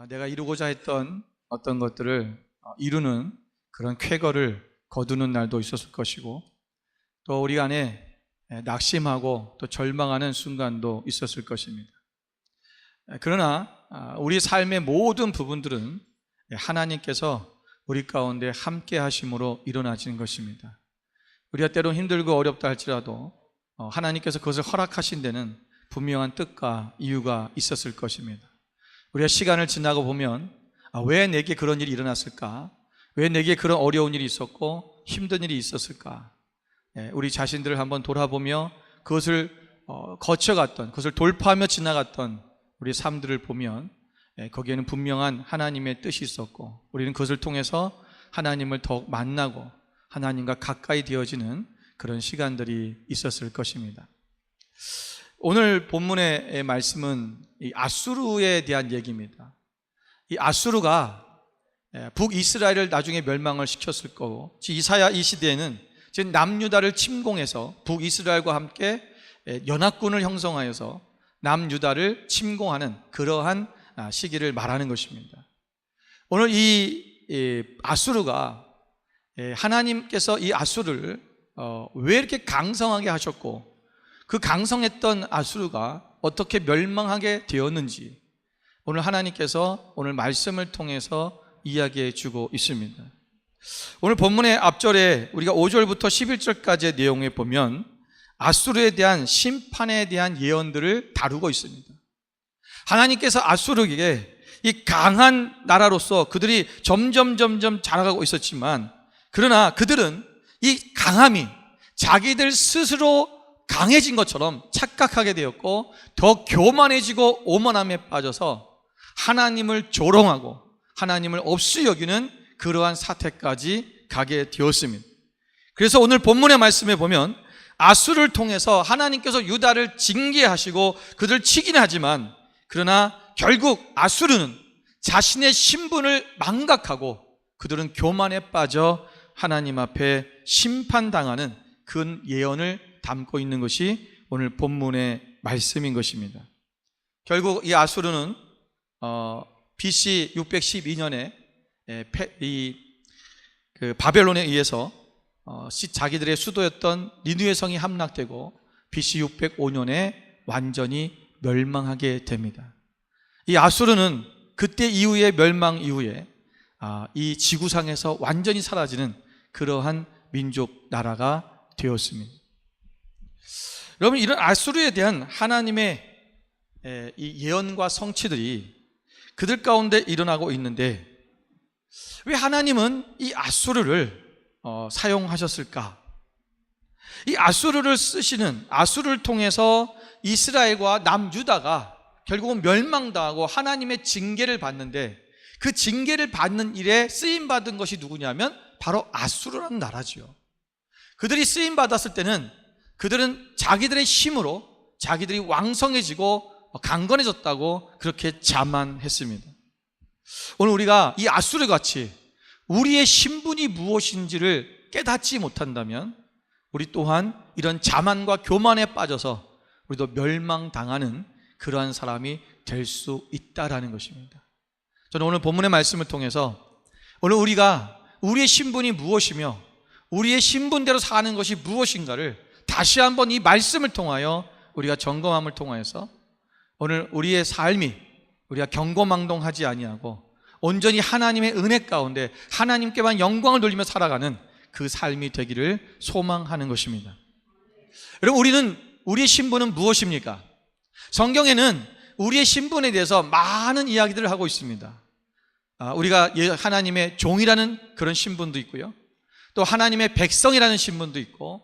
내가 이루고자 했던 어떤 것들을 이루는 그런 쾌거를 거두는 날도 있었을 것이고, 또 우리 안에 낙심하고 또 절망하는 순간도 있었을 것입니다. 그러나 우리 삶의 모든 부분들은 하나님께서 우리 가운데 함께 하심으로 일어나지는 것입니다. 우리가 때론 힘들고 어렵다 할지라도 하나님께서 그것을 허락하신 데는 분명한 뜻과 이유가 있었을 것입니다. 우리가 시간을 지나고 보면 왜 내게 그런 일이 일어났을까? 왜 내게 그런 어려운 일이 있었고 힘든 일이 있었을까? 우리 자신들을 한번 돌아보며 그것을 거쳐갔던, 그것을 돌파하며 지나갔던 우리 삶들을 보면 거기에는 분명한 하나님의 뜻이 있었고, 우리는 그것을 통해서 하나님을 더욱 만나고 하나님과 가까이 되어지는 그런 시간들이 있었을 것입니다. 오늘 본문의 말씀은 이 아수르에 대한 얘기입니다. 이 아수르가 북이스라엘을 나중에 멸망을 시켰을 거고, 이사야 이 시대에는 지금 남유다를 침공해서 북이스라엘과 함께 연합군을 형성하여서 남유다를 침공하는 그러한 시기를 말하는 것입니다. 오늘 이 아수르가, 하나님께서 이 아수르를 왜 이렇게 강성하게 하셨고, 그 강성했던 아수르가 어떻게 멸망하게 되었는지 오늘 하나님께서 오늘 말씀을 통해서 이야기해 주고 있습니다. 오늘 본문의 앞절에 우리가 5절부터 11절까지의 내용에 보면 아수르에 대한 심판에 대한 예언들을 다루고 있습니다. 하나님께서 아수르에게 이 강한 나라로서 그들이 점점 자라가고 있었지만, 그러나 그들은 이 강함이 자기들 스스로 강해진 것처럼 착각하게 되었고, 더 교만해지고 오만함에 빠져서 하나님을 조롱하고 하나님을 없이 여기는 그러한 사태까지 가게 되었습니다. 그래서 오늘 본문의 말씀에 보면 아수르를 통해서 하나님께서 유다를 징계하시고 그들을 치긴 하지만, 그러나 결국 아수르는 자신의 신분을 망각하고 그들은 교만에 빠져 하나님 앞에 심판당하는 그 예언을 담고 있는 것이 오늘 본문의 말씀인 것입니다. 결국 이 아수르는 BC 612년에 바벨론에 의해서 자기들의 수도였던 니느웨 성이 함락되고 BC 605년에 완전히 멸망하게 됩니다. 이 아수르는 그때 이후에 멸망 이후에 이 지구상에서 완전히 사라지는 그러한 민족 나라가 되었습니다. 여러분, 이런 아수르에 대한 하나님의 이 예언과 성취들이 그들 가운데 일어나고 있는데, 왜 하나님은 이 아수르를 사용하셨을까? 이 아수르를 쓰시는, 아수르를 통해서 이스라엘과 남유다가 결국은 멸망당하고 하나님의 징계를 받는데, 그 징계를 받는 일에 쓰임받은 것이 누구냐면 바로 아수르라는 나라지요. 그들이 쓰임받았을 때는 그들은 자기들의 힘으로 자기들이 왕성해지고 강건해졌다고 그렇게 자만했습니다. 오늘 우리가 이 아수르 같이 우리의 신분이 무엇인지를 깨닫지 못한다면 우리 또한 이런 자만과 교만에 빠져서 우리도 멸망당하는 그러한 사람이 될 수 있다라는 것입니다. 저는 오늘 본문의 말씀을 통해서 오늘 우리가 우리의 신분이 무엇이며 우리의 신분대로 사는 것이 무엇인가를 다시 한번 이 말씀을 통하여 우리가 점검함을 통하여서 오늘 우리의 삶이 우리가 경거망동하지 아니하고 온전히 하나님의 은혜 가운데 하나님께만 영광을 돌리며 살아가는 그 삶이 되기를 소망하는 것입니다. 여러분, 우리의 신분은 무엇입니까? 성경에는 우리의 신분에 대해서 많은 이야기들을 하고 있습니다. 우리가 하나님의 종이라는 그런 신분도 있고요, 또 하나님의 백성이라는 신분도 있고,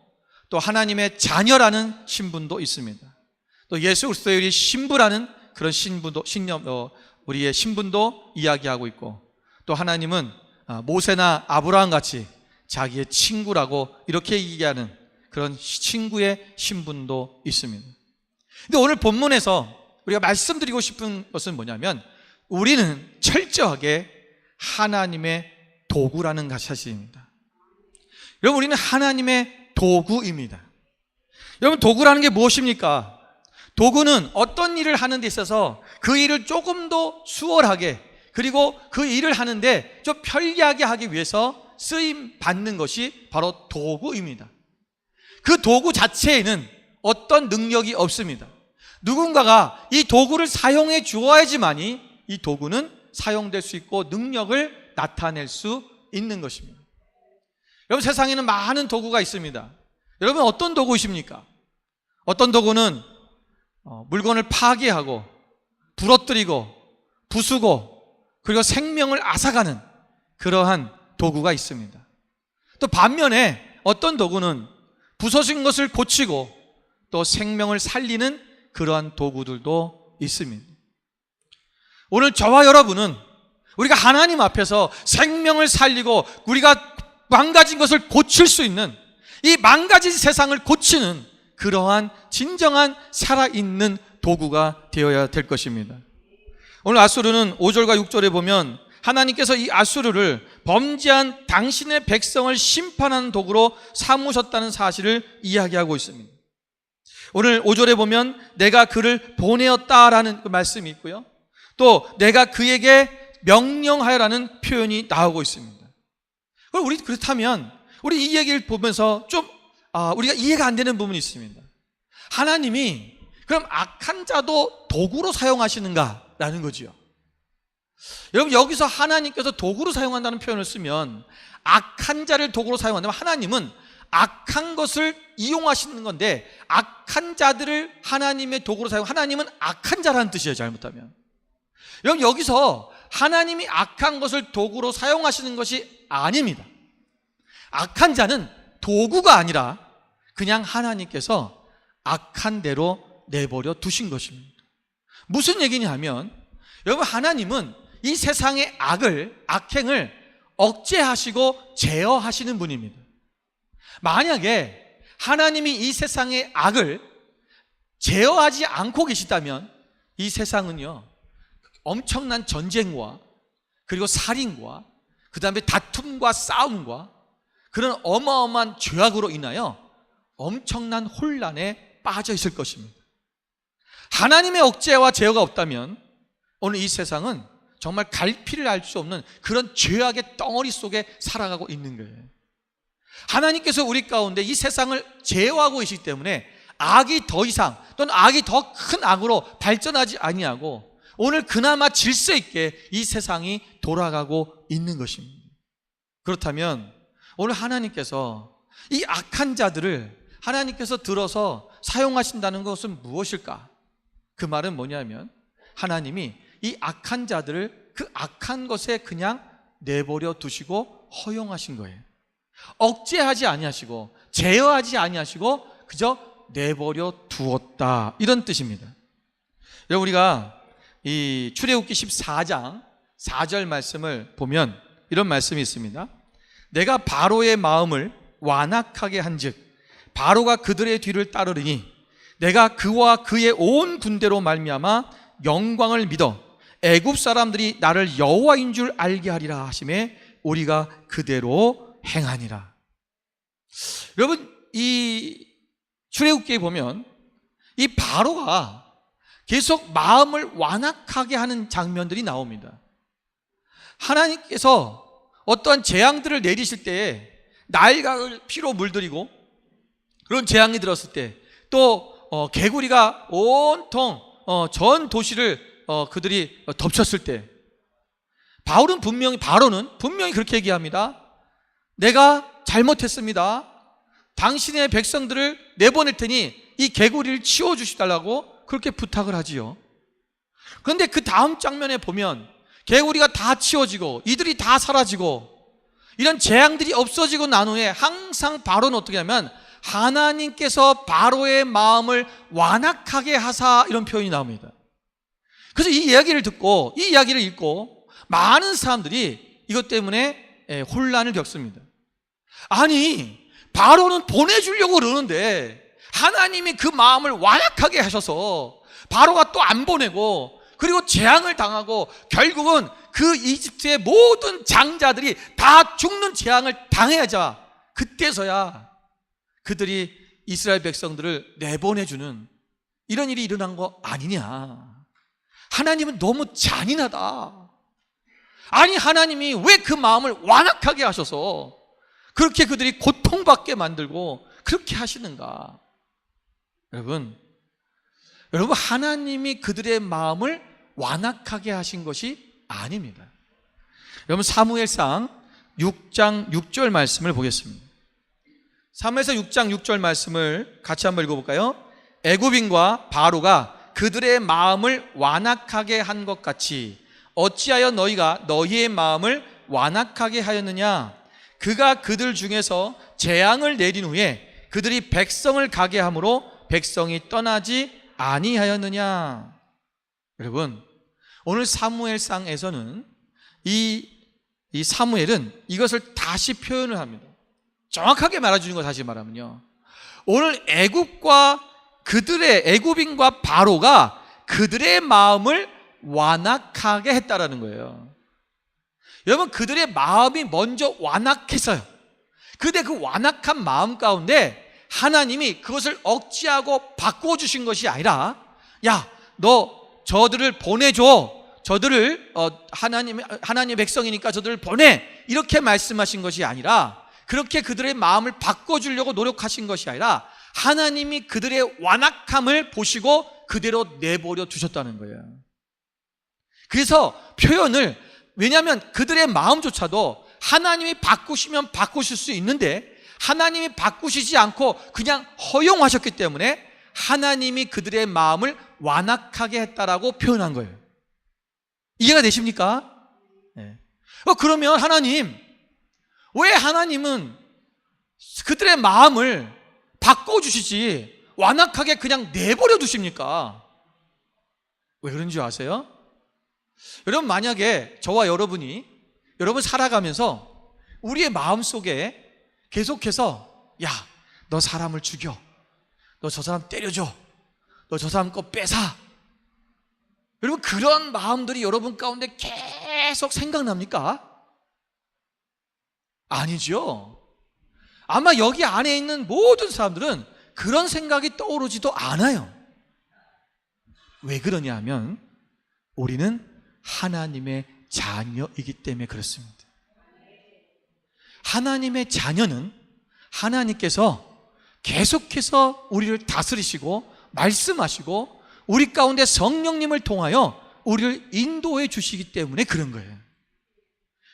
또 하나님의 자녀라는 신분도 있습니다. 또 예수 그리스도의 신부라는 그런 신분도, 우리의 신분도 이야기하고 있고, 또 하나님은 모세나 아브라함 같이 자기의 친구라고 이렇게 얘기하는 그런 친구의 신분도 있습니다. 근데 오늘 본문에서 우리가 말씀드리고 싶은 것은 뭐냐면, 우리는 철저하게 하나님의 도구라는 사실입니다. 여러분, 우리는 하나님의 도구입니다. 여러분, 도구라는 게 무엇입니까? 도구는 어떤 일을 하는 데 있어서 그 일을 조금 더 수월하게, 그리고 그 일을 하는데 좀 편리하게 하기 위해서 쓰임 받는 것이 바로 도구입니다. 그 도구 자체에는 어떤 능력이 없습니다. 누군가가 이 도구를 사용해 주어야지만이 이 도구는 사용될 수 있고 능력을 나타낼 수 있는 것입니다. 여러분, 세상에는 많은 도구가 있습니다. 여러분, 어떤 도구이십니까? 어떤 도구는 물건을 파괴하고 부러뜨리고 부수고 그리고 생명을 앗아가는 그러한 도구가 있습니다. 또 반면에 어떤 도구는 부서진 것을 고치고 또 생명을 살리는 그러한 도구들도 있습니다. 오늘 저와 여러분은 우리가 하나님 앞에서 생명을 살리고 우리가 망가진 것을 고칠 수 있는, 이 망가진 세상을 고치는 그러한 진정한 살아있는 도구가 되어야 될 것입니다. 오늘 앗수르는 5절과 6절에 보면 하나님께서 이 앗수르를 범죄한 당신의 백성을 심판하는 도구로 삼으셨다는 사실을 이야기하고 있습니다. 오늘 5절에 보면 내가 그를 보내었다라는 그 말씀이 있고요, 또 내가 그에게 명령하여라는 표현이 나오고 있습니다. 우리 그렇다면 우리 이 얘기를 보면서 좀 우리가 이해가 안 되는 부분이 있습니다. 하나님이 그럼 악한 자도 도구로 사용하시는가라는 거지요. 여러분, 여기서 하나님께서 도구로 사용한다는 표현을 쓰면 악한 자를 도구로 사용한다면 하나님은 악한 것을 이용하시는 건데 악한 자들을 하나님의 도구로 사용, 하나님은 악한 자라는 뜻이에요, 잘못하면. 여러분, 여기서 하나님이 악한 것을 도구로 사용하시는 것이 아닙니다. 악한 자는 도구가 아니라 그냥 하나님께서 악한 대로 내버려 두신 것입니다. 무슨 얘기냐 하면, 여러분, 하나님은 이 세상의 악행을 억제하시고 제어하시는 분입니다. 만약에 하나님이 이 세상의 악을 제어하지 않고 계시다면 이 세상은요, 엄청난 전쟁과 그리고 살인과 그 다음에 다툼과 싸움과 그런 어마어마한 죄악으로 인하여 엄청난 혼란에 빠져 있을 것입니다. 하나님의 억제와 제어가 없다면 오늘 이 세상은 정말 갈피를 알 수 없는 그런 죄악의 덩어리 속에 살아가고 있는 거예요. 하나님께서 우리 가운데 이 세상을 제어하고 계시기 때문에 악이 더 이상 또는 악이 더 큰 악으로 발전하지 아니하고 오늘 그나마 질서 있게 이 세상이 돌아가고 있는 것입니다. 그렇다면 오늘 하나님께서 이 악한 자들을 하나님께서 들어서 사용하신다는 것은 무엇일까? 그 말은 뭐냐면 하나님이 이 악한 자들을 그 악한 것에 그냥 내버려 두시고 허용하신 거예요. 억제하지 아니하시고 제어하지 아니하시고 그저 내버려 두었다, 이런 뜻입니다. 여러분, 우리가 이 출애굽기 14장 4절 말씀을 보면 이런 말씀이 있습니다. 내가 바로의 마음을 완악하게 한즉 바로가 그들의 뒤를 따르리니 내가 그와 그의 온 군대로 말미암아 영광을 믿어 애굽 사람들이 나를 여호와인 줄 알게 하리라 하심에 우리가 그대로 행하니라. 여러분, 이 출애굽기에 보면 이 바로가 계속 마음을 완악하게 하는 장면들이 나옵니다. 하나님께서 어떠한 재앙들을 내리실 때에 나일강을 피로 물들이고 그런 재앙이 들었을 때 또 개구리가 온통 전 도시를 그들이 덮쳤을 때 바로는 분명히 그렇게 얘기합니다. 내가 잘못했습니다. 당신의 백성들을 내보낼 테니 이 개구리를 치워주시달라고 그렇게 부탁을 하지요. 그런데 그 다음 장면에 보면 개구리가 다 치워지고 이들이 다 사라지고 이런 재앙들이 없어지고 난 후에 항상 바로는 어떻게 하면 하나님께서 바로의 마음을 완악하게 하사, 이런 표현이 나옵니다. 그래서 이 이야기를 듣고 이 이야기를 읽고 많은 사람들이 이것 때문에 혼란을 겪습니다. 아니, 바로는 보내주려고 그러는데 하나님이 그 마음을 완악하게 하셔서 바로가 또 안 보내고 그리고 재앙을 당하고 결국은 그 이집트의 모든 장자들이 다 죽는 재앙을 당해야자 그때서야 그들이 이스라엘 백성들을 내보내주는 이런 일이 일어난 거 아니냐. 하나님은 너무 잔인하다. 아니, 하나님이 왜 그 마음을 완악하게 하셔서 그렇게 그들이 고통받게 만들고 그렇게 하시는가? 여러분, 하나님이 그들의 마음을 완악하게 하신 것이 아닙니다. 여러분, 사무엘상 6장 6절 말씀을 보겠습니다. 사무엘상 6장 6절 말씀을 같이 한번 읽어볼까요? 애굽인과 바로가 그들의 마음을 완악하게 한 것 같이 어찌하여 너희가 너희의 마음을 완악하게 하였느냐? 그가 그들 중에서 재앙을 내린 후에 그들이 백성을 가게 함으로 백성이 떠나지 아니하였느냐? 여러분, 오늘 사무엘상에서는 이 사무엘은 이것을 다시 표현을 합니다. 정확하게 말해주는 거 다시 말하면요, 오늘 애굽인과 바로가 그들의 마음을 완악하게 했다라는 거예요. 여러분, 그들의 마음이 먼저 완악했어요. 근데 그 완악한 마음 가운데 하나님이 그것을 억지하고 바꿔주신 것이 아니라, 야, 너 저들을 보내줘. 저들을 하나님의 백성이니까 저들을 보내. 이렇게 말씀하신 것이 아니라, 그렇게 그들의 마음을 바꿔주려고 노력하신 것이 아니라 하나님이 그들의 완악함을 보시고 그대로 내버려 두셨다는 거예요. 그래서 표현을, 왜냐하면 그들의 마음조차도 하나님이 바꾸시면 바꾸실 수 있는데 하나님이 바꾸시지 않고 그냥 허용하셨기 때문에 하나님이 그들의 마음을 완악하게 했다라고 표현한 거예요. 이해가 되십니까? 네. 그러면 왜 하나님은 그들의 마음을 바꿔주시지 완악하게 그냥 내버려 두십니까? 왜 그런 줄 아세요? 여러분, 만약에 저와 여러분 살아가면서 우리의 마음속에 계속해서, 야, 너 사람을 죽여, 너 저 사람 때려줘, 너 저 사람 거 뺏어, 여러분, 그런 마음들이 여러분 가운데 계속 생각납니까? 아니죠. 아마 여기 안에 있는 모든 사람들은 그런 생각이 떠오르지도 않아요. 왜 그러냐 하면 우리는 하나님의 자녀이기 때문에 그렇습니다. 하나님의 자녀는 하나님께서 계속해서 우리를 다스리시고 말씀하시고 우리 가운데 성령님을 통하여 우리를 인도해 주시기 때문에 그런 거예요.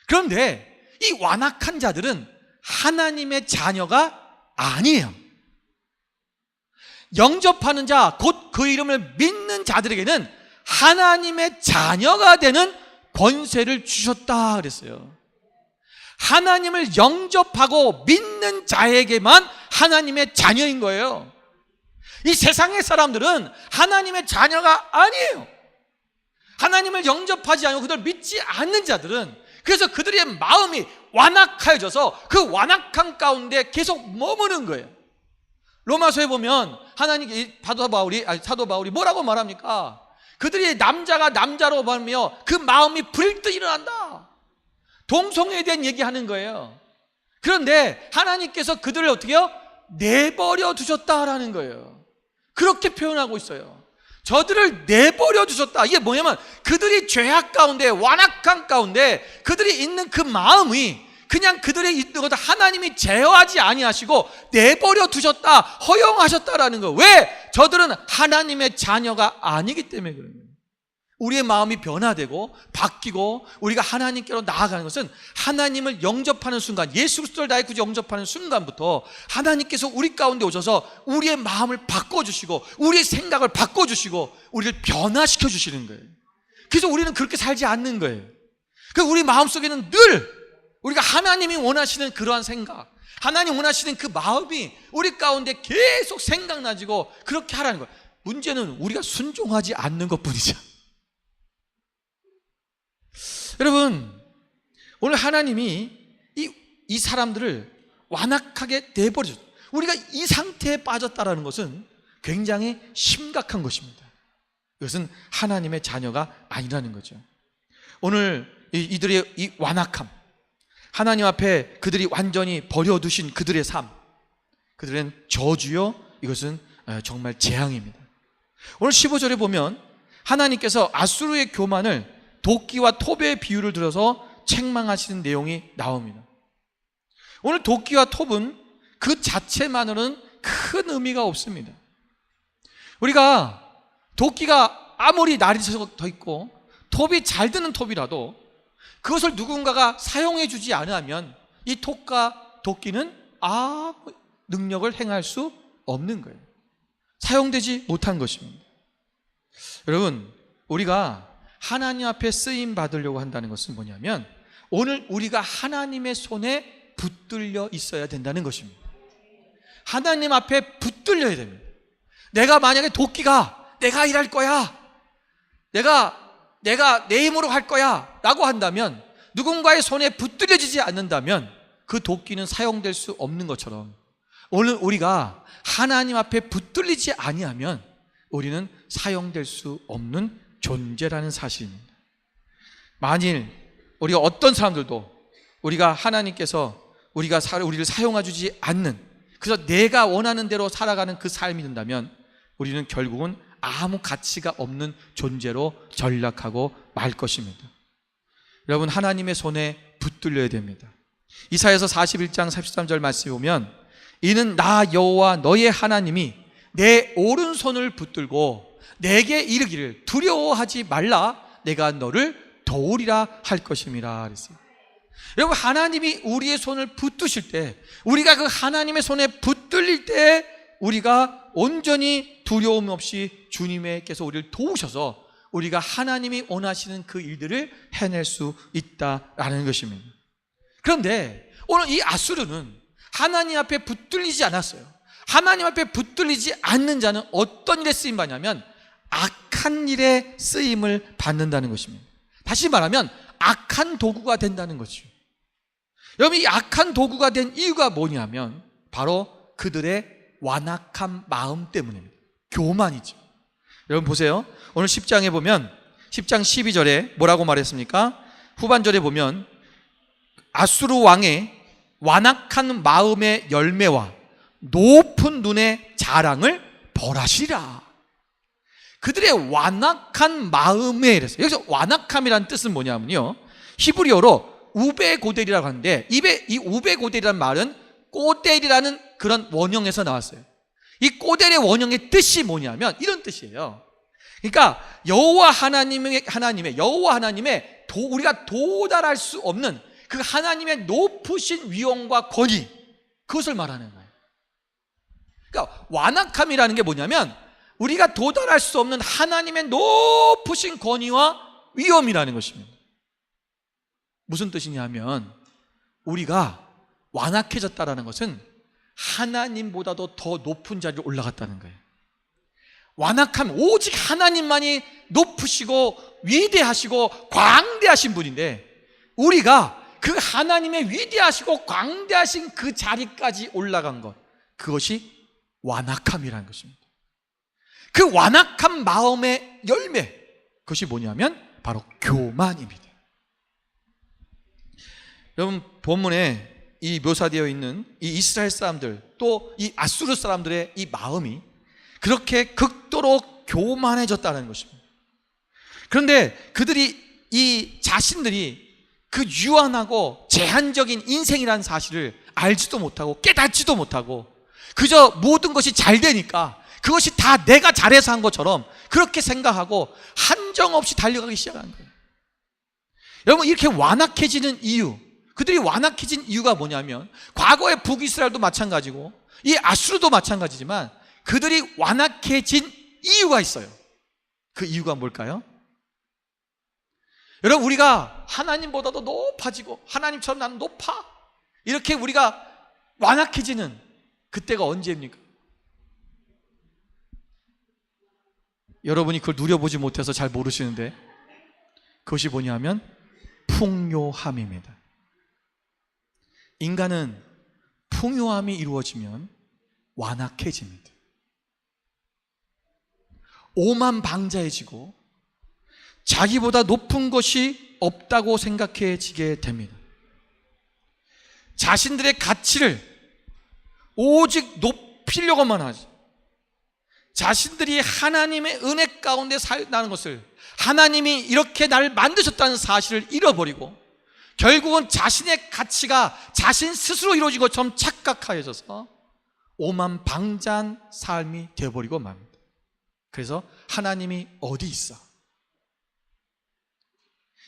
그런데 이 완악한 자들은 하나님의 자녀가 아니에요. 영접하는 자, 곧 그 이름을 믿는 자들에게는 하나님의 자녀가 되는 권세를 주셨다 그랬어요. 하나님을 영접하고 믿는 자에게만 하나님의 자녀인 거예요. 이 세상의 사람들은 하나님의 자녀가 아니에요. 하나님을 영접하지 않고 그들 믿지 않는 자들은, 그래서 그들의 마음이 완악해져서 그 완악함 가운데 계속 머무는 거예요. 로마서에 보면 사도 바울이 뭐라고 말합니까? 그들이 남자가 남자로 말하며 그 마음이 불일듯 일어난다. 동성애에 대한 얘기하는 거예요. 그런데 하나님께서 그들을 어떻게 해요? 내버려 두셨다라는 거예요. 그렇게 표현하고 있어요. 저들을 내버려 두셨다. 이게 뭐냐면 그들이 죄악 가운데, 완악한 가운데 그들이 있는 그 마음이 그냥 그들의 있는 것을 하나님이 제어하지 아니하시고 내버려 두셨다, 허용하셨다라는 거예요. 왜? 저들은 하나님의 자녀가 아니기 때문에 그런 거예요. 우리의 마음이 변화되고 바뀌고 우리가 하나님께로 나아가는 것은 하나님을 영접하는 순간, 예수 그리스도를 나의 구주 영접하는 순간부터 하나님께서 우리 가운데 오셔서 우리의 마음을 바꿔주시고 우리의 생각을 바꿔주시고 우리를 변화시켜 주시는 거예요. 그래서 우리는 그렇게 살지 않는 거예요. 그래서 우리 마음속에는 늘 우리가 하나님이 원하시는 그러한 생각, 하나님 원하시는 그 마음이 우리 가운데 계속 생각나지고 그렇게 하라는 거예요. 문제는 우리가 순종하지 않는 것뿐이죠. 여러분, 오늘 하나님이 이 사람들을 완악하게 내버려줘. 우리가 이 상태에 빠졌다는 것은 굉장히 심각한 것입니다. 이것은 하나님의 자녀가 아니라는 거죠. 오늘 이들의 이 완악함, 하나님 앞에 그들이 완전히 버려두신 그들의 삶, 그들은 저주요, 이것은 정말 재앙입니다. 오늘 15절에 보면 하나님께서 아수르의 교만을 도끼와 톱의 비유를 들어서 책망하시는 내용이 나옵니다. 오늘 도끼와 톱은 그 자체만으로는 큰 의미가 없습니다. 우리가 도끼가 아무리 날이 서 있고 톱이 잘 드는 톱이라도 그것을 누군가가 사용해 주지 않으면 이 톱과 도끼는 아무 능력을 행할 수 없는 거예요. 사용되지 못한 것입니다. 여러분, 우리가 하나님 앞에 쓰임 받으려고 한다는 것은 뭐냐면 오늘 우리가 하나님의 손에 붙들려 있어야 된다는 것입니다. 하나님 앞에 붙들려야 됩니다. 내가 만약에 도끼가 내가 일할 거야, 내가 내 힘으로 할 거야 라고 한다면, 누군가의 손에 붙들려지지 않는다면 그 도끼는 사용될 수 없는 것처럼 오늘 우리가 하나님 앞에 붙들리지 아니하면 우리는 사용될 수 없는 존재라는 사실입니다. 만일 우리가 어떤 사람들도 우리가 하나님께서 우리를 사용해 주지 않는, 그래서 내가 원하는 대로 살아가는 그 삶이 된다면 우리는 결국은 아무 가치가 없는 존재로 전락하고 말 것입니다. 여러분, 하나님의 손에 붙들려야 됩니다. 이사야서 41장 33절 말씀에 보면 이는 나 여호와 너의 하나님이 내 오른손을 붙들고 내게 이르기를 두려워하지 말라, 내가 너를 도우리라 할 것임이라 그랬어요. 여러분, 하나님이 우리의 손을 붙드실 때, 우리가 그 하나님의 손에 붙들릴 때 우리가 온전히 두려움 없이 주님께서 우리를 도우셔서 우리가 하나님이 원하시는 그 일들을 해낼 수 있다라는 것입니다. 그런데 오늘 이 아수르는 하나님 앞에 붙들리지 않았어요. 하나님 앞에 붙들리지 않는 자는 어떤 일에 쓰임 받냐면 악한 일에 쓰임을 받는다는 것입니다. 다시 말하면 악한 도구가 된다는 거죠. 여러분, 이 악한 도구가 된 이유가 뭐냐면 바로 그들의 완악한 마음 때문입니다. 교만이죠. 여러분 보세요. 오늘 10장에 보면 10장 12절에 뭐라고 말했습니까? 후반절에 보면 아수르 왕의 완악한 마음의 열매와 높은 눈의 자랑을 벌하시라. 그들의 완악한 마음에 이랬어요. 여기서 완악함이라는 뜻은 뭐냐면요, 히브리어로 우베고델이라고 하는데 이 우베고델이라는 말은 꼬델이라는 그런 원형에서 나왔어요. 이 꼬델의 원형의 뜻이 뭐냐면 이런 뜻이에요. 그러니까 여호와 하나님의 우리가 도달할 수 없는 그 하나님의 높으신 위엄과 권위, 그것을 말하는 거예요. 그러니까 완악함이라는 게 뭐냐면 우리가 도달할 수 없는 하나님의 높으신 권위와 위엄이라는 것입니다. 무슨 뜻이냐면 우리가 완악해졌다는 것은 하나님보다도 더 높은 자리로 올라갔다는 거예요. 완악함, 오직 하나님만이 높으시고 위대하시고 광대하신 분인데 우리가 그 하나님의 위대하시고 광대하신 그 자리까지 올라간 것, 그것이 완악함이라는 것입니다. 그 완악한 마음의 열매, 그것이 뭐냐면 바로 교만입니다. 여러분, 본문에 이 묘사되어 있는 이 이스라엘 사람들, 또 이 아수르 사람들의 이 마음이 그렇게 극도로 교만해졌다는 것입니다. 그런데 이 자신들이 그 유한하고 제한적인 인생이라는 사실을 알지도 못하고 깨닫지도 못하고 그저 모든 것이 잘 되니까 그것이 다 내가 잘해서 한 것처럼 그렇게 생각하고 한정없이 달려가기 시작한 거예요. 여러분, 이렇게 완악해지는 이유, 그들이 완악해진 이유가 뭐냐면 과거의 북이스라엘도 마찬가지고 이 아수르도 마찬가지지만 그들이 완악해진 이유가 있어요. 그 이유가 뭘까요? 여러분, 우리가 하나님보다도 높아지고 하나님처럼 나는 높아, 이렇게 우리가 완악해지는 그때가 언제입니까? 여러분이 그걸 누려보지 못해서 잘 모르시는데 그것이 뭐냐면 풍요함입니다. 인간은 풍요함이 이루어지면 완악해집니다. 오만방자해지고 자기보다 높은 것이 없다고 생각해지게 됩니다. 자신들의 가치를 오직 높이려고만 하지, 자신들이 하나님의 은혜 가운데 살다는 것을, 하나님이 이렇게 나를 만드셨다는 사실을 잃어버리고 결국은 자신의 가치가 자신 스스로 이루어진 것처럼 착각하여져서 오만방자한 삶이 되어버리고 맙니다. 그래서 하나님이 어디 있어?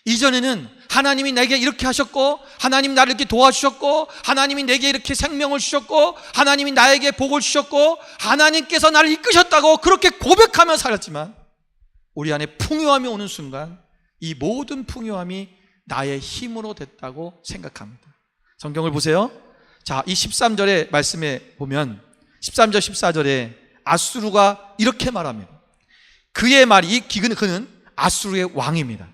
이전에는 하나님이 내게 이렇게 하셨고, 하나님 나를 이렇게 도와주셨고, 하나님이 내게 이렇게 생명을 주셨고, 하나님이 나에게 복을 주셨고, 하나님께서 나를 이끄셨다고 그렇게 고백하며 살았지만, 우리 안에 풍요함이 오는 순간 이 모든 풍요함이 나의 힘으로 됐다고 생각합니다. 성경을 보세요. 자, 이 13절의 말씀에 보면 13절 14절에 아수르가 이렇게 말합니다. 그의 말이, 그는 아수르의 왕입니다.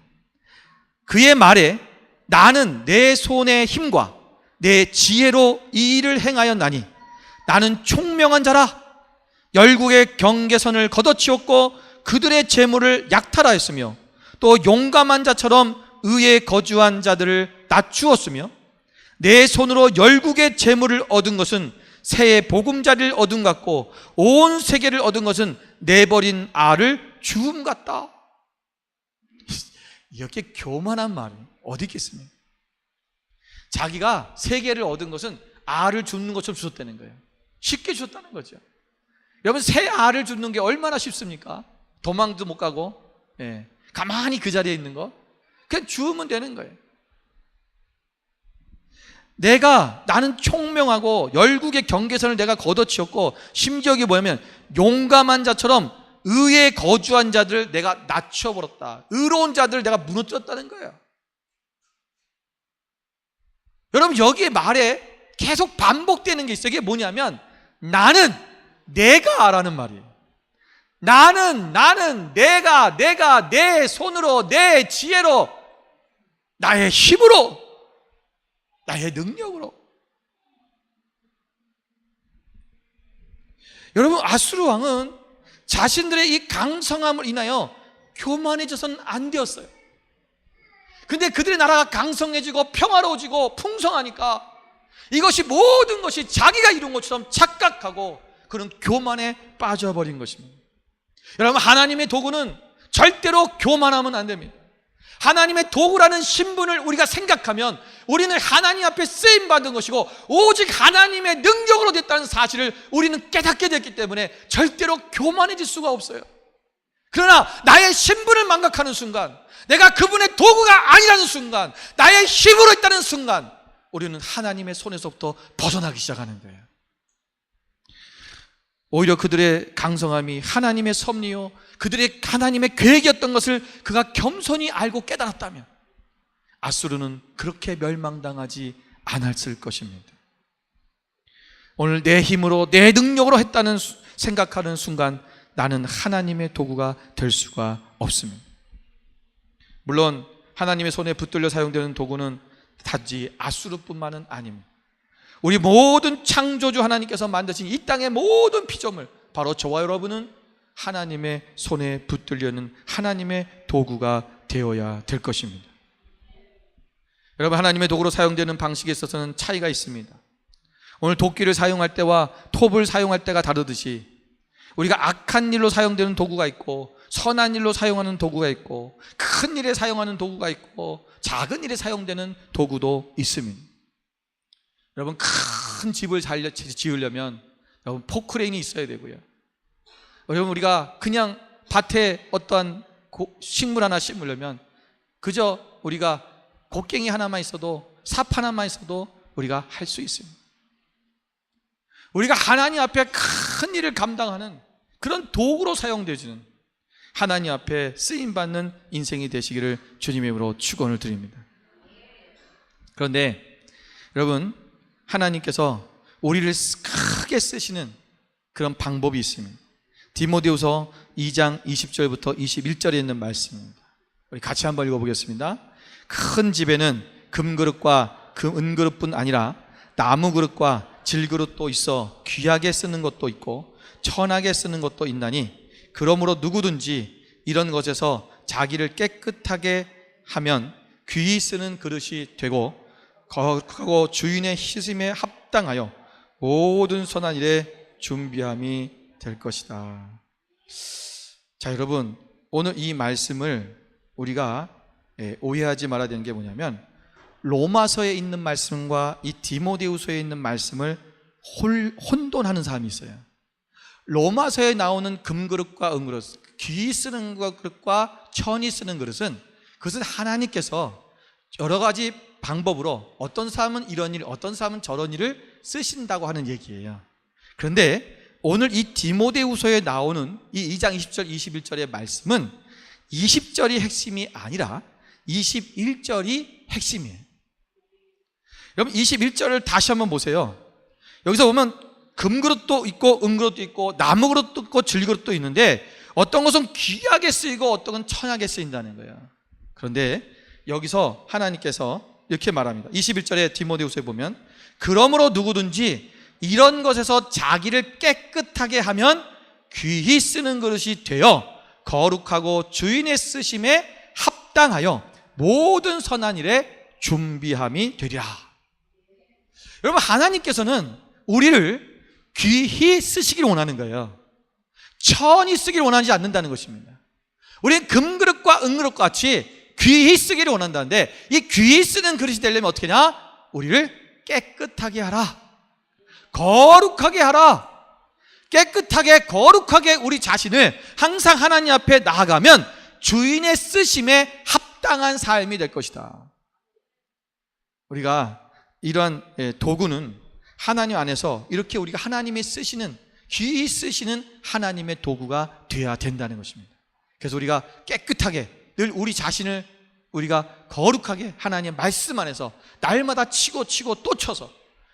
그의 말에 나는 내 손의 힘과 내 지혜로 이 일을 행하였나니 나는 총명한 자라. 열국의 경계선을 걷어치웠고 그들의 재물을 약탈하였으며 또 용감한 자처럼 의에 거주한 자들을 낮추었으며 내 손으로 열국의 재물을 얻은 것은 새의 보금자리를 얻은 것 같고 온 세계를 얻은 것은 내버린 알을 주움 같다. 이렇게 교만한 말이 어디 있겠습니까? 자기가 세계를 얻은 것은 알을 줍는 것처럼 주셨다는 거예요. 쉽게 주셨다는 거죠. 여러분, 새 알을 줍는 게 얼마나 쉽습니까? 도망도 못 가고, 가만히 그 자리에 있는 거 그냥 주우면 되는 거예요. 나는 총명하고 열국의 경계선을 내가 걷어치웠고, 심지어 이게 뭐냐면 용감한 자처럼 의에 거주한 자들을 내가 낮춰버렸다. 의로운 자들을 내가 무너뜨렸다는 거예요. 여러분, 여기에 말에 계속 반복되는 게 있어요. 이게 뭐냐면 나는, 내가 라는 말이에요. 나는, 내가 내 손으로, 내 지혜로, 나의 힘으로, 나의 능력으로. 여러분, 아수르 왕은 자신들의 이 강성함을 인하여 교만해져서는 안 되었어요. 근데 그들의 나라가 강성해지고 평화로워지고 풍성하니까 이것이 모든 것이 자기가 이룬 것처럼 착각하고 그런 교만에 빠져버린 것입니다. 여러분, 하나님의 도구는 절대로 교만하면 안 됩니다. 하나님의 도구라는 신분을 우리가 생각하면 우리는 하나님 앞에 쓰임받은 것이고 오직 하나님의 능력으로 됐다는 사실을 우리는 깨닫게 됐기 때문에 절대로 교만해질 수가 없어요. 그러나 나의 신분을 망각하는 순간, 내가 그분의 도구가 아니라는 순간, 나의 힘으로 있다는 순간 우리는 하나님의 손에서부터 벗어나기 시작하는 거예요. 오히려 그들의 강성함이 하나님의 섭리요, 그들의 하나님의 계획이었던 것을 그가 겸손히 알고 깨달았다면 아수르는 그렇게 멸망당하지 않았을 것입니다. 오늘 내 힘으로, 내 능력으로 했다는 생각하는 순간 나는 하나님의 도구가 될 수가 없습니다. 물론 하나님의 손에 붙들려 사용되는 도구는 단지 아수르뿐만은 아닙니다. 우리 모든 창조주 하나님께서 만드신 이 땅의 모든 피조물, 바로 저와 여러분은 하나님의 손에 붙들려는 하나님의 도구가 되어야 될 것입니다. 여러분, 하나님의 도구로 사용되는 방식에 있어서는 차이가 있습니다. 오늘 도끼를 사용할 때와 톱을 사용할 때가 다르듯이 우리가 악한 일로 사용되는 도구가 있고 선한 일로 사용하는 도구가 있고 큰 일에 사용하는 도구가 있고 작은 일에 사용되는 도구도 있습니다. 여러분, 큰 집을 잘 지으려면 여러분 포크레인이 있어야 되고요. 여러분, 우리가 그냥 밭에 어떠한 식물 하나 심으려면 그저 우리가 곡괭이 하나만 있어도, 삽 하나만 있어도 우리가 할 수 있습니다. 우리가 하나님 앞에 큰 일을 감당하는 그런 도구로 사용되지는 하나님 앞에 쓰임받는 인생이 되시기를 주님의 이름으로 축원을 드립니다. 그런데 여러분, 하나님께서 우리를 크게 쓰시는 그런 방법이 있습니다. 디모데후서 2장 20절부터 21절에 있는 말씀입니다. 우리 같이 한번 읽어보겠습니다. 큰 집에는 금그릇과 은그릇뿐 아니라 나무그릇과 질그릇도 있어 귀하게 쓰는 것도 있고 천하게 쓰는 것도 있나니 그러므로 누구든지 이런 것에서 자기를 깨끗하게 하면 귀히 쓰는 그릇이 되고 거룩하고 주인의 희심에 합당하여 모든 선한 일에 준비함이 될 것이다. 자, 여러분, 오늘 이 말씀을 우리가 오해하지 말아야 되는 게 뭐냐면, 로마서에 있는 말씀과 이 디모데후서에 있는 말씀을 혼돈하는 사람이 있어요. 로마서에 나오는 금그릇과 은그릇, 귀 쓰는 그릇과 천이 쓰는 그릇은, 그것은 하나님께서 여러 가지 방법으로 어떤 사람은 이런 일, 어떤 사람은 저런 일을 쓰신다고 하는 얘기예요. 그런데 오늘 이 디모데후서에 나오는 이 2장 20절 21절의 말씀은 20절이 핵심이 아니라 21절이 핵심이에요. 여러분, 21절을 다시 한번 보세요. 여기서 보면 금그릇도 있고 은그릇도 있고 나무그릇도 있고 질그릇도 있는데, 어떤 것은 귀하게 쓰이고 어떤 건 천하게 쓰인다는 거예요. 그런데 여기서 하나님께서 이렇게 말합니다. 21절에 디모데후서에 보면, 그러므로 누구든지 이런 것에서 자기를 깨끗하게 하면 귀히 쓰는 그릇이 되어 거룩하고 주인의 쓰심에 합당하여 모든 선한 일에 준비함이 되리라. 여러분, 하나님께서는 우리를 귀히 쓰시기를 원하는 거예요. 천히 쓰기를 원하지 않는다는 것입니다. 우리는 금그릇과 은그릇과 같이 귀히 쓰기를 원한다는데, 이 귀히 쓰는 그릇이 되려면 어떻게 하냐? 우리를 깨끗하게 하라, 거룩하게 하라. 깨끗하게 거룩하게 우리 자신을 항상 하나님 앞에 나아가면 주인의 쓰심에 합당한 삶이 될 것이다. 우리가 이러한 도구는 하나님 안에서 이렇게 우리가 하나님이 쓰시는, 귀히 쓰시는 하나님의 도구가 되어야 된다는 것입니다. 그래서 우리가 깨끗하게 늘 우리 자신을 우리가 거룩하게 하나님의 말씀 안에서 날마다 치고 또 쳐서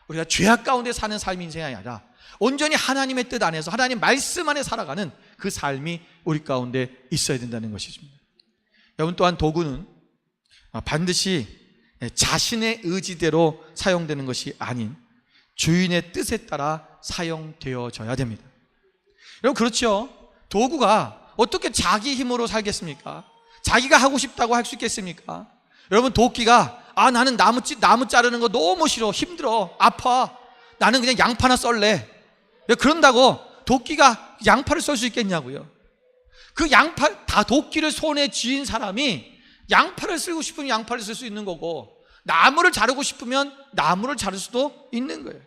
우리가 죄악 가운데 사는 삶이 인생이 아니라 온전히 하나님의 뜻 안에서 하나님 말씀 안에 살아가는 그 삶이 우리 가운데 있어야 된다는 것이십니다. 여러분, 또한 도구는 반드시 자신의 의지대로 사용되는 것이 아닌 주인의 뜻에 따라 사용되어져야 됩니다. 여러분, 그렇죠? 도구가 어떻게 자기 힘으로 살겠습니까? 자기가 하고 싶다고 할 수 있겠습니까? 여러분, 도끼가 나는 나무 자르는 거 너무 싫어, 힘들어, 아파, 나는 그냥 양파나 썰래, 그런다고 도끼가 양파를 썰 수 있겠냐고요. 그 양파, 다 도끼를 손에 쥐인 사람이 양파를 쓰고 싶으면 양파를 쓸 수 있는 거고, 나무를 자르고 싶으면 나무를 자를 수도 있는 거예요.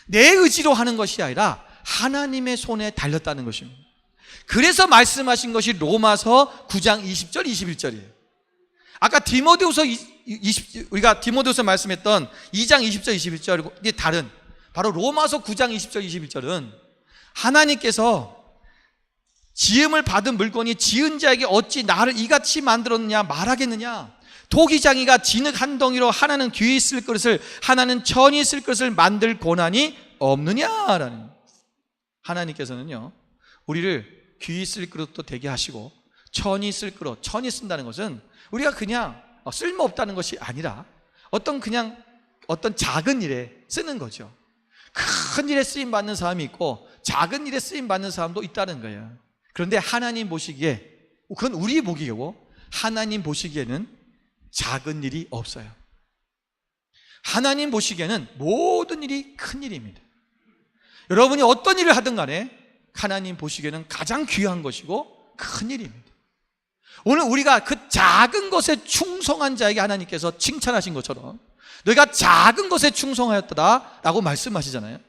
내 의지로 하는 것이 아니라 하나님의 손에 달렸다는 것입니다. 그래서 말씀하신 것이 로마서 9장 20절 21절이에요 아까 디모데후서 우리가 디모데후서 말씀했던 2장 20절 21절, 이게 다른, 바로 로마서 9장 20절 21절은 하나님께서 지음을 받은 물건이 지은 자에게 어찌 나를 이같이 만들었느냐 말하겠느냐. 도기장이가 진흙 한 덩이로 하나는 귀히 쓸 그릇을 하나는 천히 쓸 그릇을 만들 고난이 없느냐라는. 하나님께서는요, 우리를 귀히 쓸 그릇도 되게 하시고 천히 쓸 그릇, 천히 쓴다는 것은 우리가 그냥 쓸모없다는 것이 아니라 어떤 작은 일에 쓰는 거죠. 큰 일에 쓰임 받는 사람이 있고 작은 일에 쓰임 받는 사람도 있다는 거예요. 그런데 하나님 보시기에, 그건 우리 보기고 하나님 보시기에는 작은 일이 없어요. 하나님 보시기에는 모든 일이 큰 일입니다. 여러분이 어떤 일을 하든 간에 하나님 보시기에는 가장 귀한 것이고 큰 일입니다. 오늘 우리가 그 작은 것에 충성한 자에게 하나님께서 칭찬하신 것처럼 너희가 작은 것에 충성하였다 라고 말씀하시잖아요.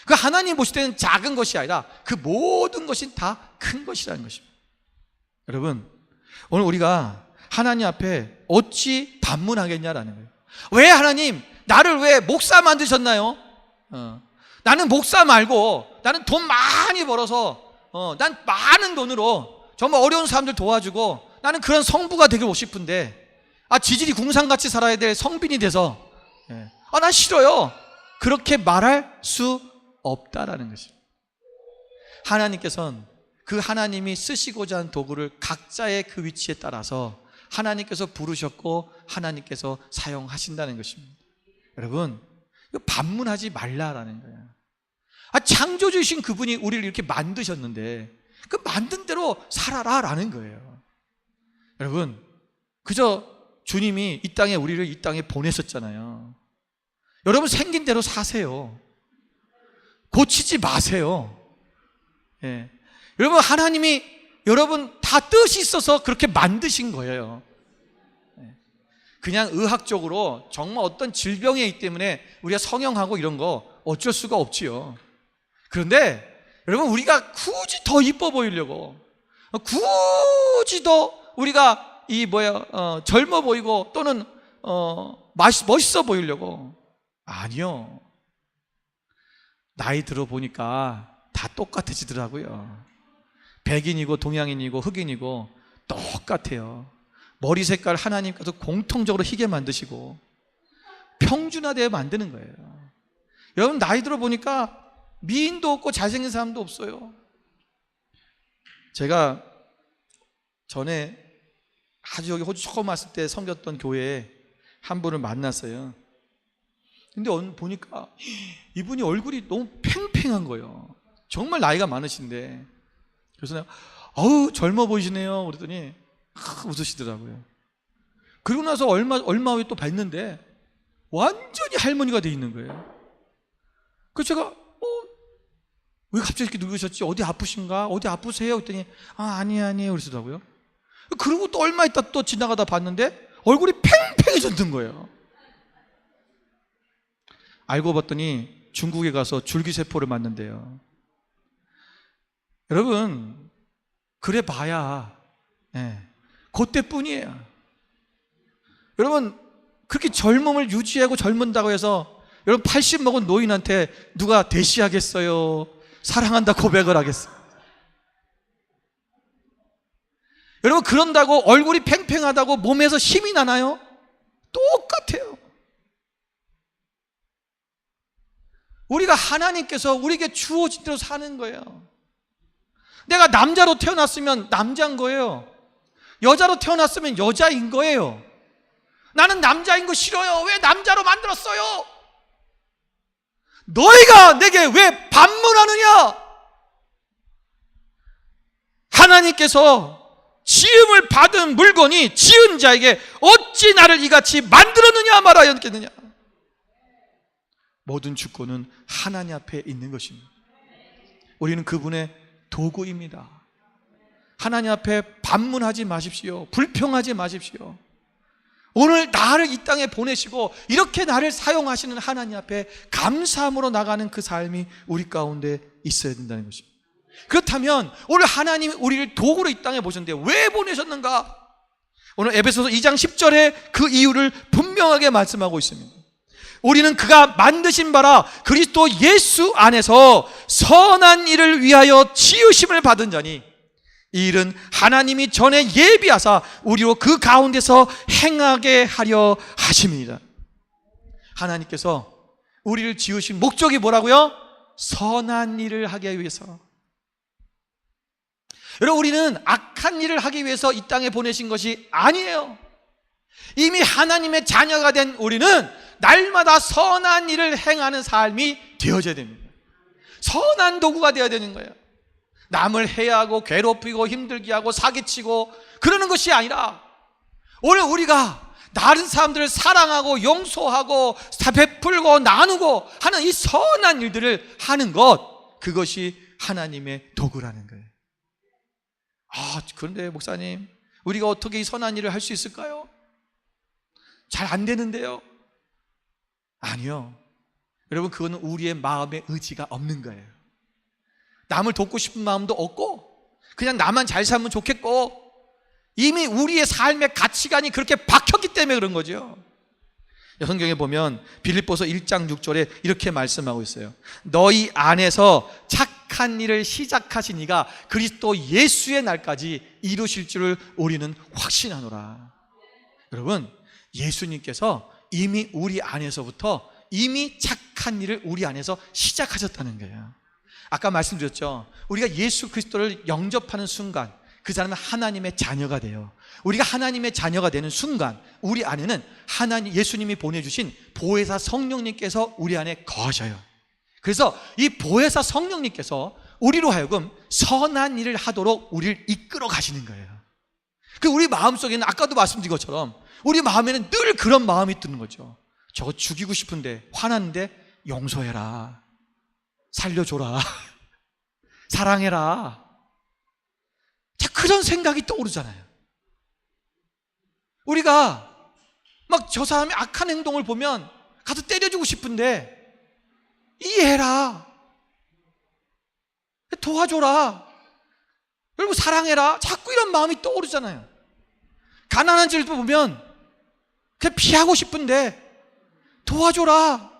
그 하나님 보실 때는 작은 것이 아니라 그 모든 것이 다 큰 것이라는 것입니다. 여러분, 오늘 우리가 하나님 앞에 어찌 반문하겠냐라는 거예요. 왜 하나님, 나를 왜 목사 만드셨나요? 나는 목사 말고 나는 돈 많이 벌어서 난 많은 돈으로 정말 어려운 사람들 도와주고 나는 그런 성부가 되고 싶은데, 지질이 궁상같이 살아야 될 성빈이 돼서 난 싫어요. 그렇게 말할 수 없다라는 것입니다. 하나님께서는 그 하나님이 쓰시고자 하는 도구를 각자의 그 위치에 따라서 하나님께서 부르셨고 하나님께서 사용하신다는 것입니다. 여러분, 이거 반문하지 말라라는 거예요. 창조주이신 그분이 우리를 이렇게 만드셨는데 그 만든 대로 살아라라는 거예요. 여러분, 그저 주님이 이 땅에 우리를 이 땅에 보내셨잖아요. 여러분, 생긴 대로 사세요. 고치지 마세요. 여러분, 하나님이 여러분 다 뜻이 있어서 그렇게 만드신 거예요. 그냥 의학적으로 정말 어떤 질병이 있기 때문에 우리가 성형하고 이런 거 어쩔 수가 없지요. 그런데 여러분, 우리가 굳이 더 이뻐 보이려고, 굳이 더 우리가 젊어 보이고 또는 멋있어 보이려고, 아니요. 나이 들어 보니까 다 똑같아지더라고요. 백인이고 동양인이고 흑인이고 똑같아요. 머리 색깔 하나님께서 공통적으로 희게 만드시고 평준화되어 만드는 거예요. 여러분, 나이 들어 보니까 미인도 없고 잘생긴 사람도 없어요. 제가 전에 아주 여기 호주 처음 왔을 때 섬겼던 교회에 한 분을 만났어요. 근데 보니까 이분이 얼굴이 너무 팽팽한 거예요. 정말 나이가 많으신데. 그래서 내가 어우 젊어 보이시네요 그랬더니 웃으시더라고요. 그리고 나서 얼마 후에 또 뵀는데 완전히 할머니가 돼 있는 거예요. 그래서 제가 왜 갑자기 이렇게 늙으셨지? 어디 아프신가? 어디 아프세요? 그랬더니 아니에요 그러시더라고요. 그리고 또 얼마 있다 또 지나가다 봤는데 얼굴이 팽팽해졌던 거예요. 알고 봤더니 중국에 가서 줄기세포를 맞는데요. 여러분, 그래 봐야 그때뿐이에요. 여러분, 그렇게 젊음을 유지하고 젊은다고 해서 여러분 80 먹은 노인한테 누가 대시하겠어요? 사랑한다 고백을 하겠어요? 여러분, 그런다고 얼굴이 팽팽하다고 몸에서 힘이 나나요? 똑같아요. 우리가 하나님께서 우리에게 주어진 대로 사는 거예요. 내가 남자로 태어났으면 남자인 거예요. 여자로 태어났으면 여자인 거예요. 나는 남자인 거 싫어요. 왜 남자로 만들었어요? 너희가 내게 왜 반문하느냐? 하나님께서 지음을 받은 물건이 지은 자에게 어찌 나를 이같이 만들었느냐 말하였겠느냐? 모든 주권은 하나님 앞에 있는 것입니다. 우리는 그분의 도구입니다. 하나님 앞에 반문하지 마십시오. 불평하지 마십시오. 오늘 나를 이 땅에 보내시고 이렇게 나를 사용하시는 하나님 앞에 감사함으로 나가는 그 삶이 우리 가운데 있어야 된다는 것입니다. 그렇다면 오늘 하나님이 우리를 도구로 이 땅에 보셨는데 왜 보내셨는가? 오늘 에베소서 2장 10절에 그 이유를 분명하게 말씀하고 있습니다. 우리는 그가 만드신 바라 그리스도 예수 안에서 선한 일을 위하여 지으심을 받은 자니 이 일은 하나님이 전에 예비하사 우리로 그 가운데서 행하게 하려 하심이니라. 하나님께서 우리를 지으신 목적이 뭐라고요? 선한 일을 하기 위해서. 여러분, 우리는 악한 일을 하기 위해서 이 땅에 보내신 것이 아니에요. 이미 하나님의 자녀가 된 우리는 날마다 선한 일을 행하는 삶이 되어져야 됩니다. 선한 도구가 되어야 되는 거예요. 남을 해하고 괴롭히고 힘들게 하고 사기치고 그러는 것이 아니라 오늘 우리가 다른 사람들을 사랑하고 용서하고 다 베풀고 나누고 하는 이 선한 일들을 하는 것, 그것이 하나님의 도구라는 거예요. 그런데 목사님, 우리가 어떻게 이 선한 일을 할 수 있을까요? 잘 안 되는데요. 아니요. 여러분, 그거는 우리의 마음의 의지가 없는 거예요. 남을 돕고 싶은 마음도 없고 그냥 나만 잘 살면 좋겠고 이미 우리의 삶의 가치관이 그렇게 박혔기 때문에 그런 거죠. 성경에 보면 빌립보서 1장 6절에 이렇게 말씀하고 있어요. 너희 안에서 착한 일을 시작하신 이가 그리스도 예수의 날까지 이루실 줄을 우리는 확신하노라. 여러분, 예수님께서 이미 우리 안에서부터 이미 착한 일을 우리 안에서 시작하셨다는 거예요. 아까 말씀드렸죠. 우리가 예수 그리스도를 영접하는 순간 그 사람은 하나님의 자녀가 돼요. 우리가 하나님의 자녀가 되는 순간 우리 안에는 예수님이 보내주신 보혜사 성령님께서 우리 안에 거하셔요. 그래서 이 보혜사 성령님께서 우리로 하여금 선한 일을 하도록 우리를 이끌어 가시는 거예요. 우리 마음속에는 아까도 말씀드린 것처럼 우리 마음에는 늘 그런 마음이 드는 거죠. 저거 죽이고 싶은데, 화났는데 용서해라, 살려줘라, 사랑해라. 그런 생각이 떠오르잖아요. 우리가 막 저 사람이 악한 행동을 보면 가서 때려주고 싶은데, 이해해라, 도와줘라, 그리고 사랑해라, 자꾸 이런 마음이 떠오르잖아요. 가난한 질도 보면 그냥 피하고 싶은데 도와줘라,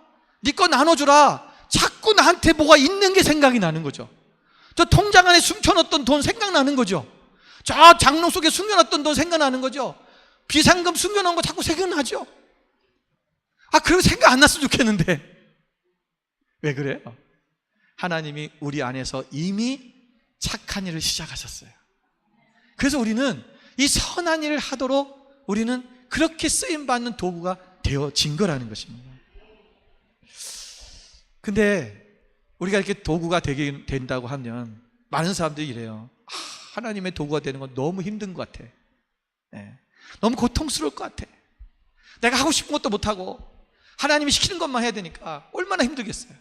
네 거 나눠주라, 자꾸 나한테 뭐가 있는 게 생각이 나는 거죠. 저 통장 안에 숨겨놨던 돈 생각나는 거죠. 저 장롱 속에 숨겨놨던 돈 생각나는 거죠. 비상금 숨겨놓은 거 자꾸 생각나죠. 그런 생각 안 났으면 좋겠는데 왜 그래요? 하나님이 우리 안에서 이미 착한 일을 시작하셨어요. 그래서 우리는 이 선한 일을 하도록 우리는 그렇게 쓰임받는 도구가 되어진 거라는 것입니다. 근데 우리가 이렇게 도구가 되게 된다고 하면 많은 사람들이 이래요. 하나님의 도구가 되는 건 너무 힘든 것 같아. 너무 고통스러울 것 같아. 내가 하고 싶은 것도 못하고 하나님이 시키는 것만 해야 되니까 얼마나 힘들겠어요.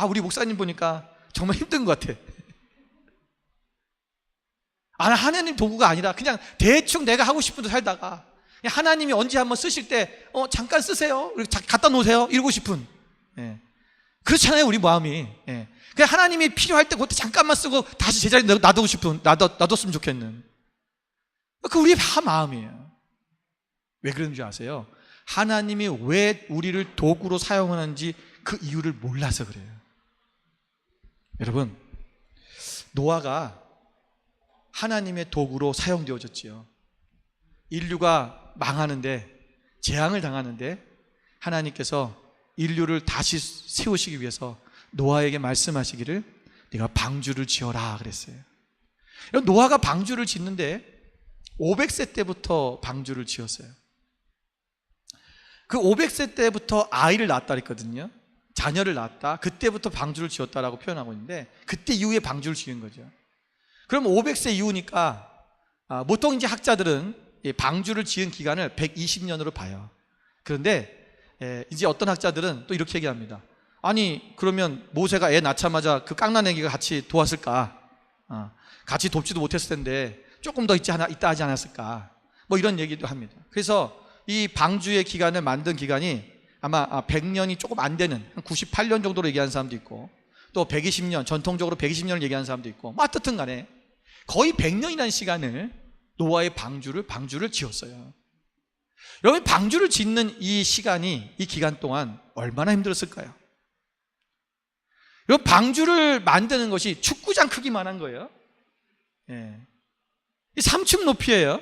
우리 목사님 보니까 정말 힘든 것 같아. 하나님 도구가 아니라 그냥 대충 내가 하고 싶은 대로 살다가 하나님이 언제 한번 쓰실 때 잠깐 쓰세요, 갖다 놓으세요, 이러고 싶은, 그렇잖아요 우리 마음이. 그냥 하나님이 필요할 때 그때 잠깐만 쓰고 다시 제자리에 놔두고 싶은, 놔뒀으면 좋겠는, 그 우리의 마음이에요. 왜 그러는 줄 아세요? 하나님이 왜 우리를 도구로 사용하는지 그 이유를 몰라서 그래요. 여러분, 노아가 하나님의 도구로 사용되어졌지요. 인류가 망하는데, 재앙을 당하는데 하나님께서 인류를 다시 세우시기 위해서 노아에게 말씀하시기를 네가 방주를 지어라 그랬어요. 노아가 방주를 짓는데 500세 때부터 방주를 지었어요. 그 500세 때부터 아이를 낳았다 그랬거든요. 자녀를 낳았다, 그때부터 방주를 지었다라고 표현하고 있는데, 그때 이후에 방주를 지은 거죠. 그럼 500세 이후니까 보통 이제 학자들은 방주를 지은 기간을 120년으로 봐요. 그런데 이제 어떤 학자들은 또 이렇게 얘기합니다. 그러면 모세가 애 낳자마자 그 깡난 애기가 같이 도왔을까? 같이 돕지도 못했을 텐데 조금 더 있다 하지 않았을까? 뭐 이런 얘기도 합니다. 그래서 이 방주의 기간을 만든 기간이 아마 100년이 조금 안 되는 한 98년 정도로 얘기하는 사람도 있고, 또 120년, 전통적으로 120년을 얘기하는 사람도 있고, 어떻든 간에 거의 100년이라는 시간을 노아의 방주를 지었어요. 여러분, 방주를 짓는 이 시간이, 이 기간 동안 얼마나 힘들었을까요? 여러분, 방주를 만드는 것이 축구장 크기만 한 거예요. 이 3층 높이예요.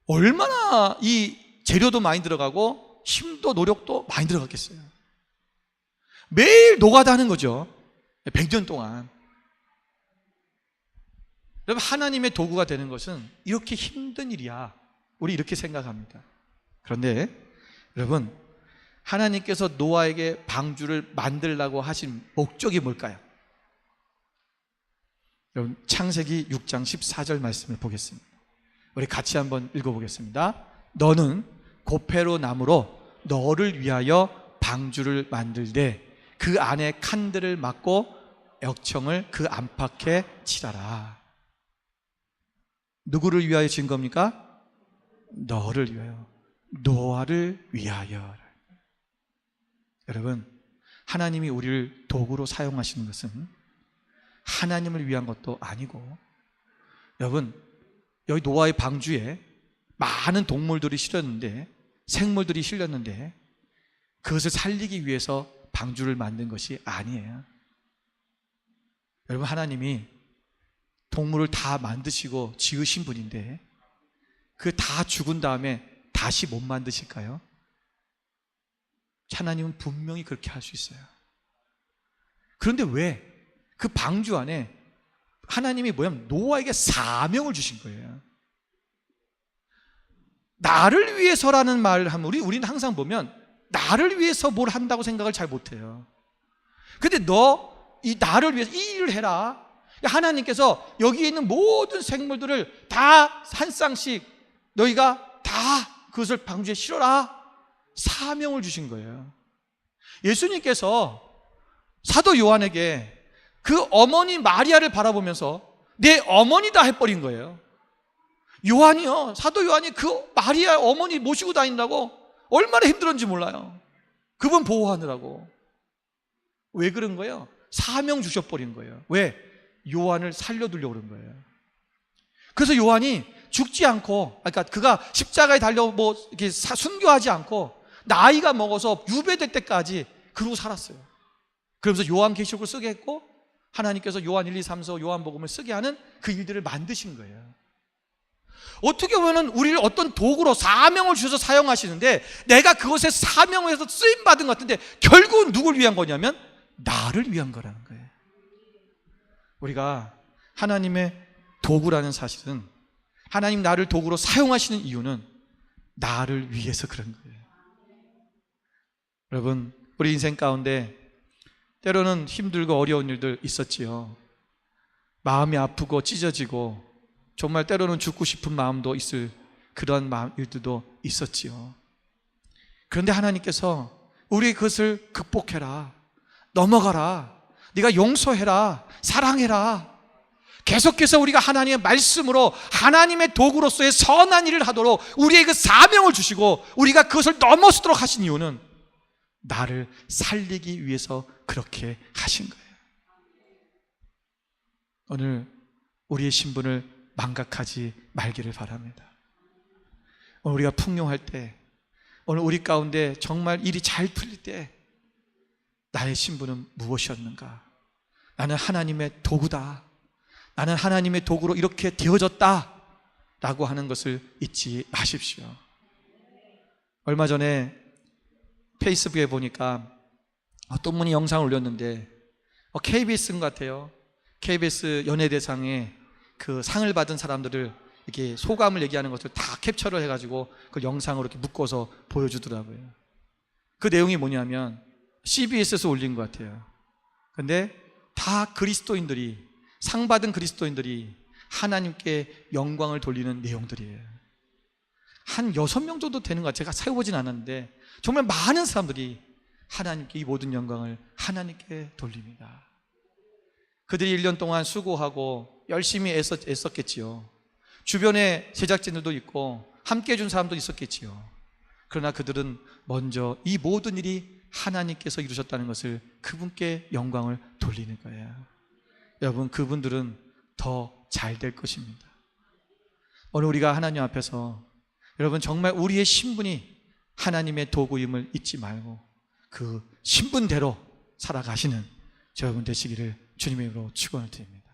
얼마나 이 재료도 많이 들어가고 힘도 노력도 많이 들어갔겠어요. 매일 노가다 하는 거죠. 100년 동안. 여러분, 하나님의 도구가 되는 것은 이렇게 힘든 일이야, 우리 이렇게 생각합니다. 그런데 여러분, 하나님께서 노아에게 방주를 만들라고 하신 목적이 뭘까요? 여러분, 창세기 6장 14절 말씀을 보겠습니다. 우리 같이 한번 읽어보겠습니다. 너는 고페로 나무로 너를 위하여 방주를 만들되 그 안에 칸들을 막고 역청을 그 안팎에 칠하라. 누구를 위하여 지은 겁니까? 너를 위하여, 노아를 위하여. 여러분, 하나님이 우리를 도구로 사용하시는 것은 하나님을 위한 것도 아니고, 여러분, 여기 노아의 방주에 많은 동물들이 실렸는데, 생물들이 실렸는데, 그것을 살리기 위해서 방주를 만든 것이 아니에요. 여러분, 하나님이 동물을 다 만드시고 지으신 분인데 그 다 죽은 다음에 다시 못 만드실까요? 하나님은 분명히 그렇게 할 수 있어요. 그런데 왜 그 방주 안에 하나님이 뭐냐면 노아에게 사명을 주신 거예요. 나를 위해서라는 말을 하면 우리는 항상 보면 나를 위해서 뭘 한다고 생각을 잘 못해요. 근데 이 나를 위해서 이 일을 해라. 하나님께서 여기에 있는 모든 생물들을 다 한 쌍씩 너희가 다 그것을 방주에 실어라, 사명을 주신 거예요. 예수님께서 사도 요한에게 그 어머니 마리아를 바라보면서 내 어머니다 해버린 거예요. 요한이요, 사도 요한이 그 마리아 어머니 모시고 다닌다고 얼마나 힘들었는지 몰라요. 그분 보호하느라고. 왜 그런 거예요? 사명 주셔버린 거예요. 왜? 요한을 살려두려고 그런 거예요. 그래서 요한이 죽지 않고, 그러니까 그가 십자가에 달려 이렇게 순교하지 않고 나이가 먹어서 유배될 때까지 그러고 살았어요. 그러면서 요한계시록을 쓰게 했고, 하나님께서 요한 1, 2, 3, 4 요한복음을 쓰게 하는 그 일들을 만드신 거예요. 어떻게 보면 우리를 어떤 도구로 사명을 주셔서 사용하시는데, 내가 그것에 사명을 해서 쓰임받은 것 같은데 결국은 누굴 위한 거냐면 나를 위한 거라는 거예요. 우리가 하나님의 도구라는 사실은, 하나님 나를 도구로 사용하시는 이유는 나를 위해서 그런 거예요. 여러분, 우리 인생 가운데 때로는 힘들고 어려운 일들 있었지요. 마음이 아프고 찢어지고 정말 때로는 죽고 싶은 마음도 있을 그런 일들도 있었지요. 그런데 하나님께서 우리 그것을 극복해라, 넘어가라, 네가 용서해라, 사랑해라, 계속해서 우리가 하나님의 말씀으로 하나님의 도구로서의 선한 일을 하도록 우리에게 그 사명을 주시고 우리가 그것을 넘어서도록 하신 이유는 나를 살리기 위해서 그렇게 하신 거예요. 오늘 우리의 신분을 망각하지 말기를 바랍니다. 오늘 우리가 풍요할 때, 오늘 우리 가운데 정말 일이 잘 풀릴 때 나의 신분은 무엇이었는가? 나는 하나님의 도구다, 나는 하나님의 도구로 이렇게 되어졌다 라고 하는 것을 잊지 마십시오. 얼마 전에 페이스북에 보니까 어떤 분이 영상을 올렸는데 KBS인 것 같아요. KBS 연예대상에 그 상을 받은 사람들을 이렇게 소감을 얘기하는 것을 다 캡처를 해가지고 그 영상으로 이렇게 묶어서 보여주더라고요. 그 내용이 뭐냐면 CBS에서 올린 것 같아요. 근데 다 그리스도인들이, 상 받은 그리스도인들이 하나님께 영광을 돌리는 내용들이에요. 한 6명 정도 되는 것 같아요. 제가 세워보진 않았는데 정말 많은 사람들이 하나님께 이 모든 영광을 하나님께 돌립니다. 그들이 1년 동안 수고하고 열심히 애썼겠지요. 주변에 제작진들도 있고 함께 해준 사람도 있었겠지요. 그러나 그들은 먼저 이 모든 일이 하나님께서 이루셨다는 것을, 그분께 영광을 돌리는 거예요. 여러분, 그분들은 더 잘 될 것입니다. 오늘 우리가 하나님 앞에서 여러분 정말 우리의 신분이 하나님의 도구임을 잊지 말고 그 신분대로 살아가시는 여러분 되시기를 주님의 이름으로 축원을 드립니다.